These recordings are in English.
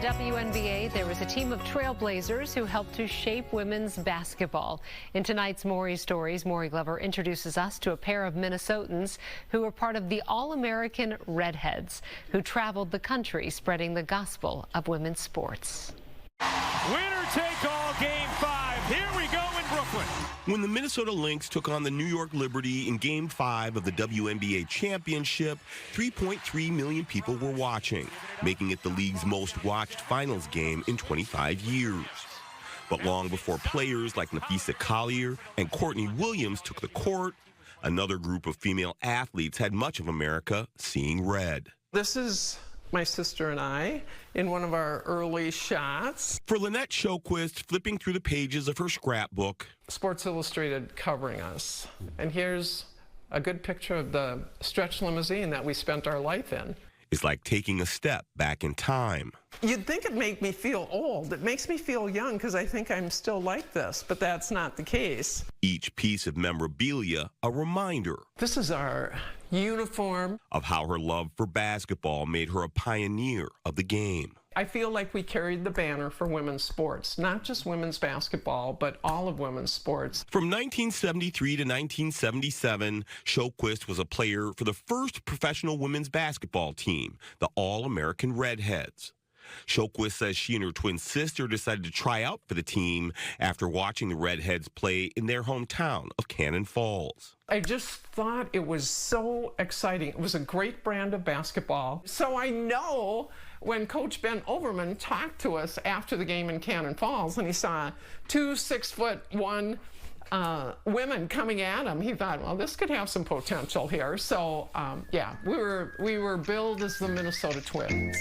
WNBA, there was a team of trailblazers who helped to shape women's basketball. In tonight's Maury Stories, Maury Glover introduces us to a pair of Minnesotans who were part of the All-American Redheads, who traveled the country spreading the gospel of women's sports. Winner take all, Game 5. Here we go in Brooklyn. When the Minnesota Lynx took on the New York Liberty in Game 5 of the WNBA Championship, 3.3 million people were watching, making it the league's most watched finals game in 25 years. But long before players like Napheesa Collier and Courtney Williams took the court, another group of female athletes had much of America seeing red. This is my sister and I in one of our early shots. For Lynette Shoquist, flipping through the pages of her scrapbook, Sports Illustrated covering us. And here's a good picture of the stretch limousine that we spent our life in. It's like taking a step back in time. You'd think it'd make me feel old. It makes me feel young because I think I'm still like this, but that's not the case. Each piece of memorabilia a reminder. This is our uniform. Of how her love for basketball made her a pioneer of the game. I feel like we carried the banner for women's sports, not just women's basketball, but all of women's sports. From 1973 to 1977, Shoquist was a player for the first professional women's basketball team, the All-American Redheads. Shoquist says she and her twin sister decided to try out for the team after watching the Redheads play in their hometown of Cannon Falls. I just thought it was so exciting. It was a great brand of basketball. So I know when Coach Ben Overman talked to us after the game in Cannon Falls and he saw two 6'1" women coming at him, he thought, well, this could have some potential here. So yeah, we were billed as the Minnesota Twins.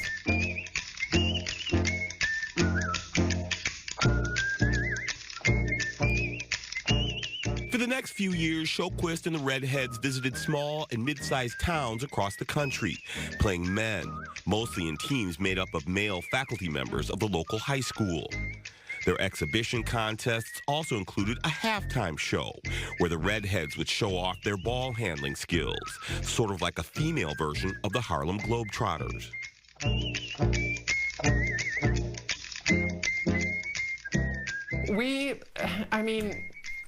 For the next few years, Shoquist and the Redheads visited small and mid-sized towns across the country, playing men, mostly in teams made up of male faculty members of the local high school. Their exhibition contests also included a halftime show where the Redheads would show off their ball handling skills, sort of like a female version of the Harlem Globetrotters.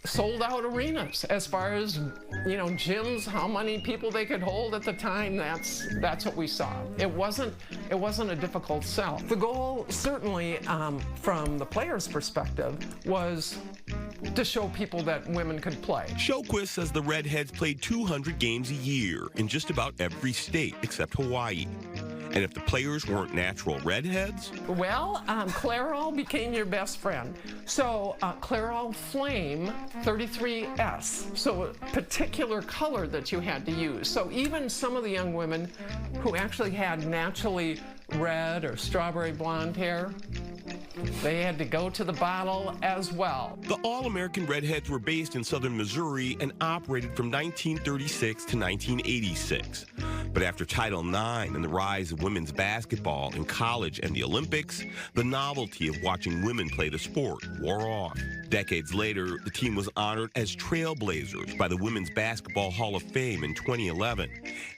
Sold out arenas as far as, gyms, how many people they could hold at the time. That's what we saw. It wasn't a difficult sell. The goal, certainly from the players' perspective, was to show people that women could play. Shoquist says the Redheads played 200 games a year in just about every state except Hawaii. And if the players weren't natural redheads? Well, Clairol became your best friend. So Clairol Flame 33S, so a particular color that you had to use. So even some of the young women who actually had naturally red or strawberry blonde hair, they had to go to the bottle as well. The All-American Redheads were based in southern Missouri and operated from 1936 to 1986. But after Title IX and the rise of women's basketball in college and the Olympics, the novelty of watching women play the sport wore off. Decades later, the team was honored as trailblazers by the Women's Basketball Hall of Fame in 2011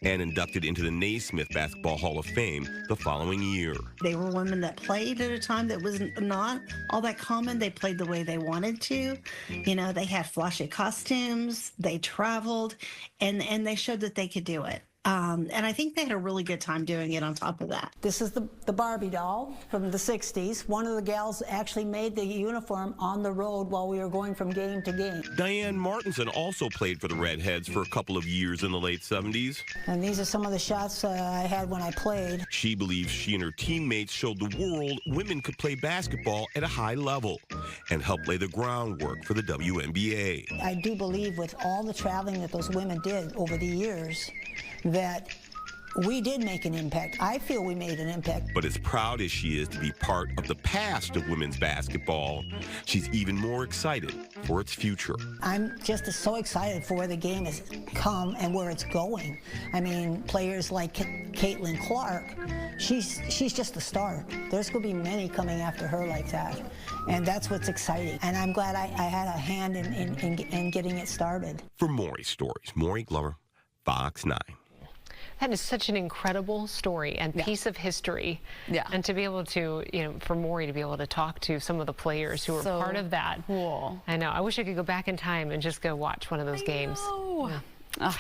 and inducted into the Naismith Basketball Hall of Fame the following year. They were women that played at a time that was not all that common. They played the way they wanted to. They had flashy costumes, they traveled, and they showed that they could do it. And I think they had a really good time doing it on top of that. This is the Barbie doll from the 60s. One of the gals actually made the uniform on the road while we were going from game to game. Diane Martinson also played for the Redheads for a couple of years in the late 70s. And these are some of the shots I had when I played. She believes she and her teammates showed the world women could play basketball at a high level and helped lay the groundwork for the WNBA. I do believe with all the traveling that those women did over the years, that we did make an impact. I feel we made an impact. But as proud as she is to be part of the past of women's basketball, she's even more excited for its future. I'm just so excited for where the game has come and where it's going. I mean, players like Caitlin Clark, she's just the start. There's going to be many coming after her like that. And that's what's exciting. And I'm glad I had a hand in getting it started. For Maury Stories, Maury Glover, Fox 9. That is such an incredible story and piece of history. Yeah. And to be able to, for Maury to be able to talk to some of the players who were part of that. Cool. I know. I wish I could go back in time and just go watch one of those games. Yeah.